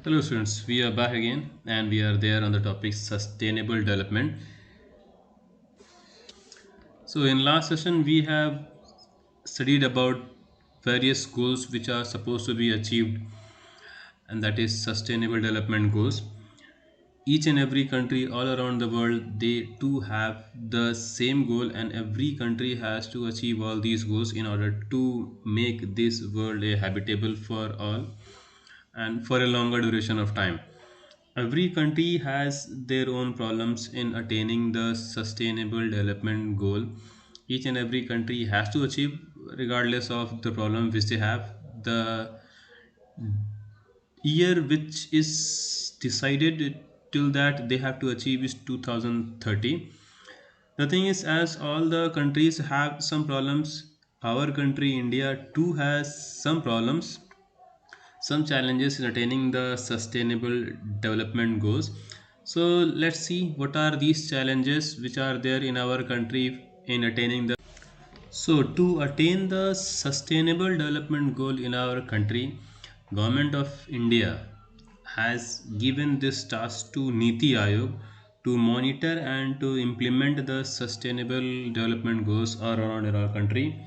Hello, students. We are back again and we are there on the topic sustainable development. So, in last session, we have studied about various goals which are supposed to be achieved, and that is sustainable development goals. Each and every country all around the world, they too have the same goal, and every country has to achieve all these goals in order to make this world a habitable for all and for a longer duration of time. Every country has their own problems in attaining the sustainable development goal. Each and every country has to achieve, regardless of the problem which they have. The year which is decided till that they have to achieve is 2030. The thing is, as all the countries have some problems, our country, India, too has some problems, some challenges in attaining the sustainable development goals. So let's see what are these challenges which are there in our country in attaining the. So to attain the sustainable development goal in our country, government of India has given this task to Niti Aayog to monitor and to implement the sustainable development goals all around in our country.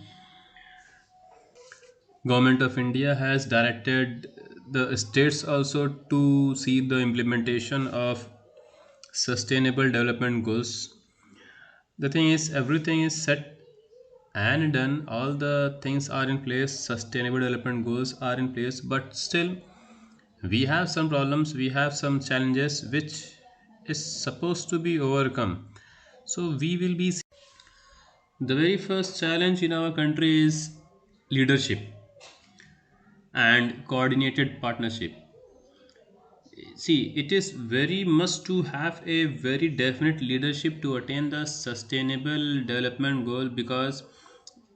Government of India has directed the states also to see the implementation of sustainable development goals. The thing is, everything is set and done, all the things are in place, sustainable development goals are in place, but still we have some problems, we have some challenges which is supposed to be overcome. So we will be, the very first challenge in our country is leadership and coordinated partnership. See, it is very must to have a very definite leadership to attain the sustainable development goal, because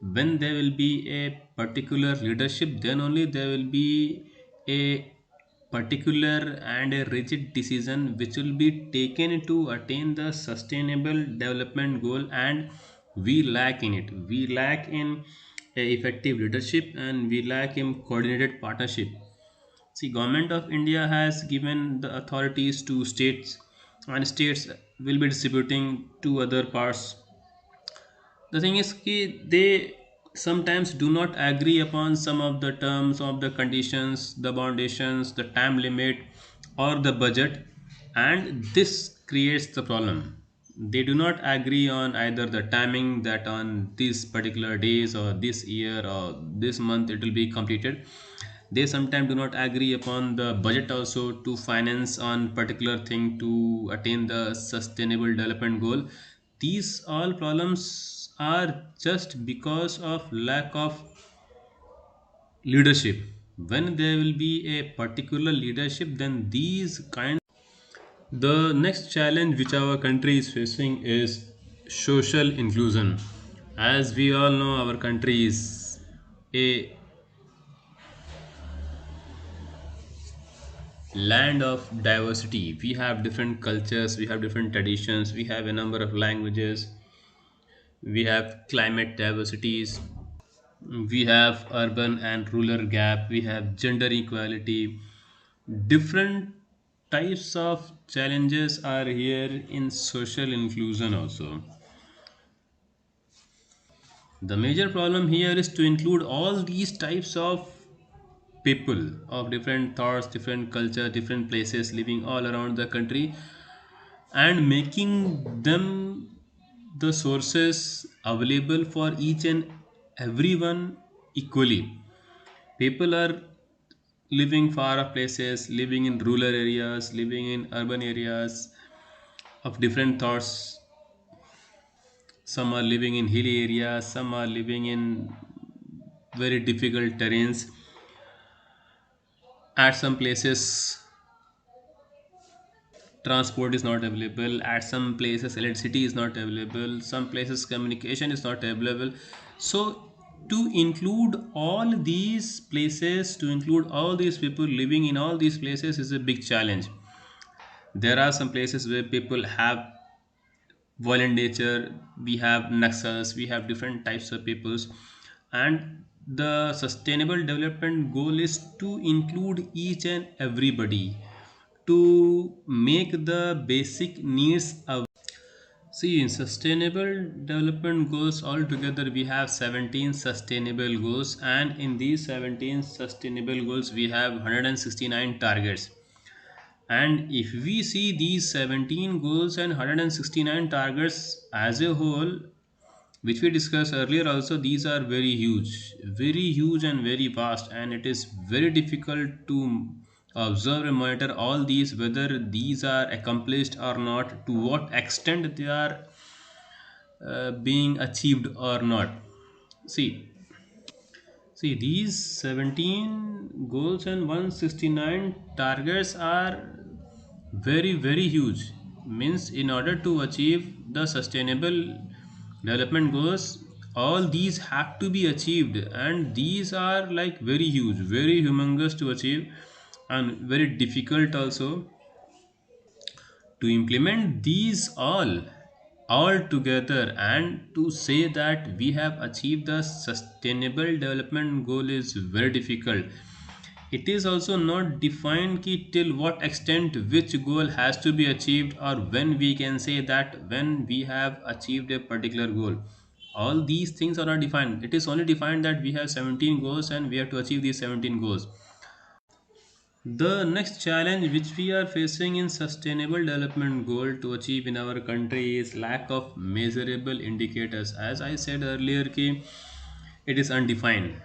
when there will be a particular leadership, then only there will be a particular and a rigid decision which will be taken to attain the sustainable development goal, and we lack in it. We lack in a effective leadership and we lack in coordinated partnership. See, government of India has given the authorities to states, and states will be distributing to other parts. The thing is कि they sometimes do not agree upon some of the terms of the conditions, the foundations, the time limit, or the budget, and this creates the problem. They do not agree on either the timing that on these particular days or this year or this month it will be completed. They sometimes do not agree upon the budget also to finance on particular thing to attain the sustainable development goal. These all problems are just because of lack of leadership. When there will be a particular leadership, then these kind. The next challenge which our country is facing is social inclusion. As we all know, our country is a land of diversity. We have different cultures, we have different traditions, we have a number of languages, we have climate diversities, we have urban and rural gap, we have gender equality. Different types of challenges are here in social inclusion also. The major problem here is to include all these types of people of different thoughts, different culture, different places living all around the country, and making them the sources available for each and everyone equally. People are living far off places, living in rural areas, living in urban areas of different thoughts. Some are living in hilly areas, some are living in very difficult terrains. At some places, transport is not available. At some places, electricity is not available. Some places, communication is not available. So, to include all these places, to include all these people living in all these places is a big challenge. There are some places where people have violent nature, we have naxals, we have different types of peoples, and the sustainable development goal is to include each and everybody, to make the basic needs. See, in sustainable development goals altogether, we have 17 sustainable goals, and in these 17 sustainable goals, we have 169 targets. And if we see these 17 goals and 169 targets as a whole, which we discussed earlier, also, these are very huge, and very vast, and it is very difficult to observe and monitor all these, whether these are accomplished or not, to what extent they are being achieved or not. See see these 17 goals and 169 targets are very huge. Means, in order to achieve the sustainable development goals, all these have to be achieved, and these are like very huge, very humongous to achieve, and very difficult also to implement these all together. And to say that we have achieved the sustainable development goal is very difficult. It is also not defined ki till what extent which goal has to be achieved, or when we can say that when we have achieved a particular goal. All these things are not defined. It is only defined that we have 17 goals and we have to achieve these 17 goals. The next challenge which we are facing in sustainable development goal to achieve in our country is lack of measurable indicators. As I said earlier, ki it is undefined.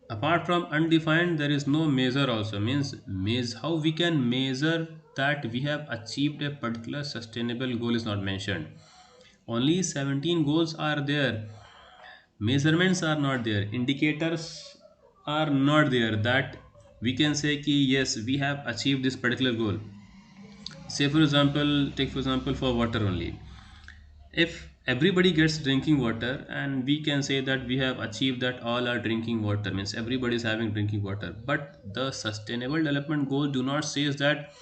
Apart from undefined, there is no measure also. Means how we can measure that we have achieved a particular sustainable goal is not mentioned. Only 17 goals are there. Measurements are not there. Indicators are not there that we can say ki yes, we have achieved this particular goal. Say for example, take for example for water only. If everybody gets drinking water, and we can say that we have achieved that all are drinking water, means everybody is having drinking water. But the sustainable development goal do not says that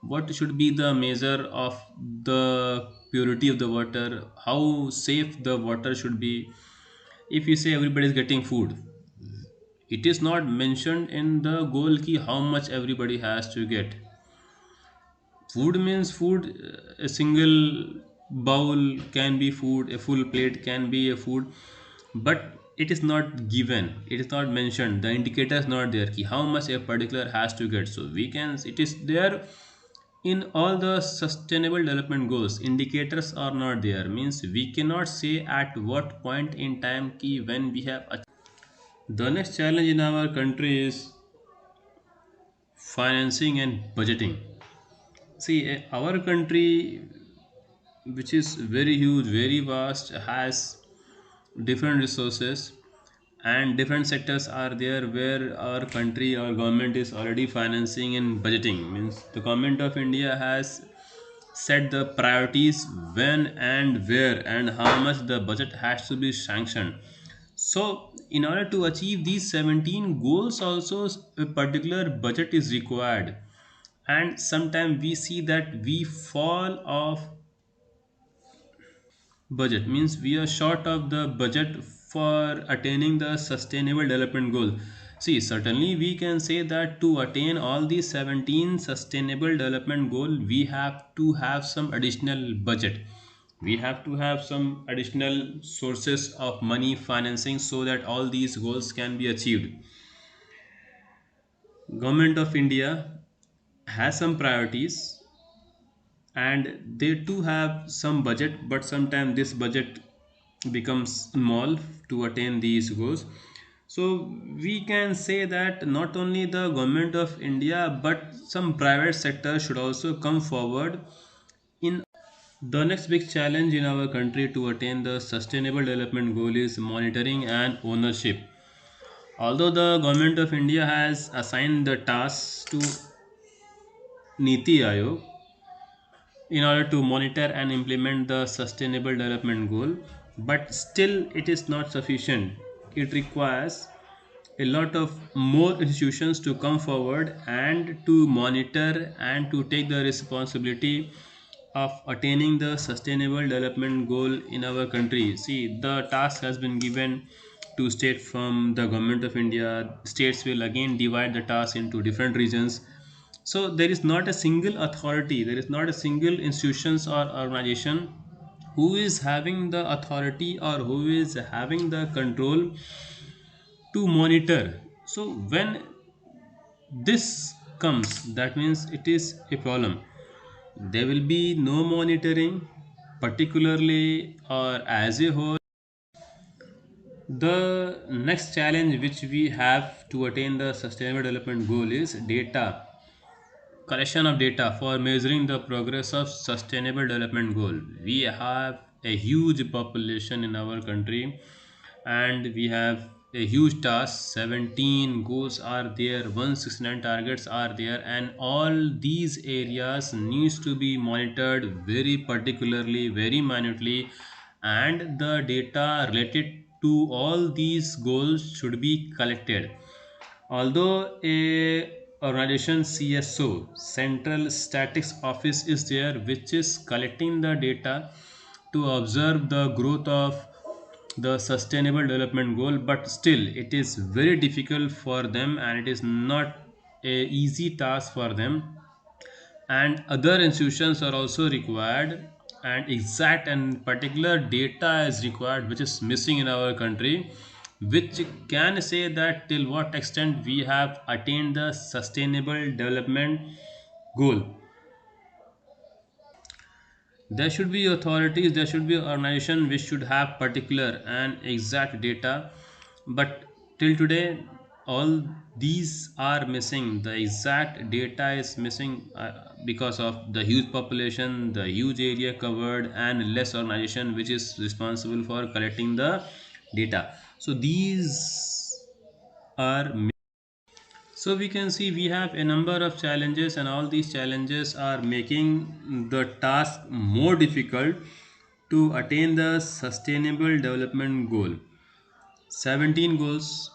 what should be the measure of the purity of the water, how safe the water should be. If you say everybody is getting food, it is not mentioned in the goal ki how much everybody has to get. Food means food. A single bowl can be food, a full plate can be a food, but it is not given, it is not mentioned, the indicator is not there ki how much a particular has to get. So we can, it is there in all the sustainable development goals, indicators are not there. Means we cannot say at what point in time ki when we have the next challenge in our country is financing and budgeting. See, our country, which is very huge, very vast, has different resources, and different sectors are there where our country, our government is already financing and budgeting. Means the government of India has set the priorities when and where and how much the budget has to be sanctioned. So, in order to achieve these 17 goals, also a particular budget is required. And sometimes we see that we fall off budget, means we are short of the budget for attaining the sustainable development goal. See, certainly we can say that to attain all these 17 sustainable development goal, we have to have some additional budget. We have to have some additional sources of money financing so that all these goals can be achieved. Government of India has some priorities, and they too have some budget, but sometimes this budget becomes small to attain these goals. So we can say that not only the government of India, but some private sector should also come forward. In the next big challenge in our country to attain the sustainable development goal is monitoring and ownership. Although the government of India has assigned the tasks to Niti Aayog in order to monitor and implement the sustainable development goal, but still it is not sufficient. It requires a lot of more institutions to come forward and to monitor and to take the responsibility of attaining the sustainable development goal in our country. See, the task has been given to state from the government of India. States will again divide the task into different regions. So there is not a single authority, there is not a single institutions or organization who is having the authority or who is having the control to monitor. So when this comes, that means it is a problem. There will be no monitoring, particularly or as a whole. The next challenge which we have to attain the sustainable development goal is data collection of data for measuring the progress of sustainable development goal. We have a huge population in our country, and we have a huge task. 17 goals are there, 169 targets are there, and all these areas needs to be monitored very particularly, very minutely, and the data related to all these goals should be collected. Although a organization CSO, Central Statistics Office, is there, which is collecting the data to observe the growth of the sustainable development goal, but still it is very difficult for them, and it is not a easy task for them, and other institutions are also required, and exact and particular data is required which is missing in our country, which can say that till what extent we have attained the sustainable development goal. There should be authorities, there should be organization which should have particular and exact data, but till today all these are missing. The exact data is missing because of the huge population, the huge area covered, and less organization which is responsible for collecting the data. So these are, so we can see we have a number of challenges, and all these challenges are making the task more difficult to attain the sustainable development goal. 17 goals.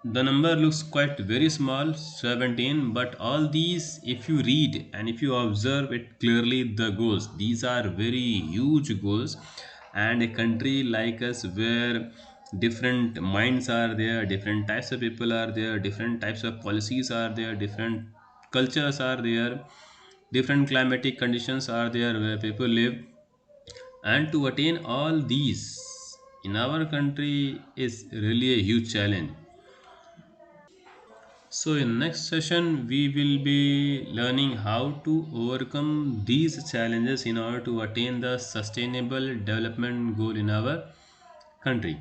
The number looks quite very small, 17, but all these, if you read and if you observe it clearly, the goals, these are very huge goals. And a country like us, where different minds are there, different types of people are there, different types of policies are there, different cultures are there, different climatic conditions are there where people live, and to attain all these in our country is really a huge challenge. So in next session we will be learning how to overcome these challenges in order to attain the sustainable development goal in our country.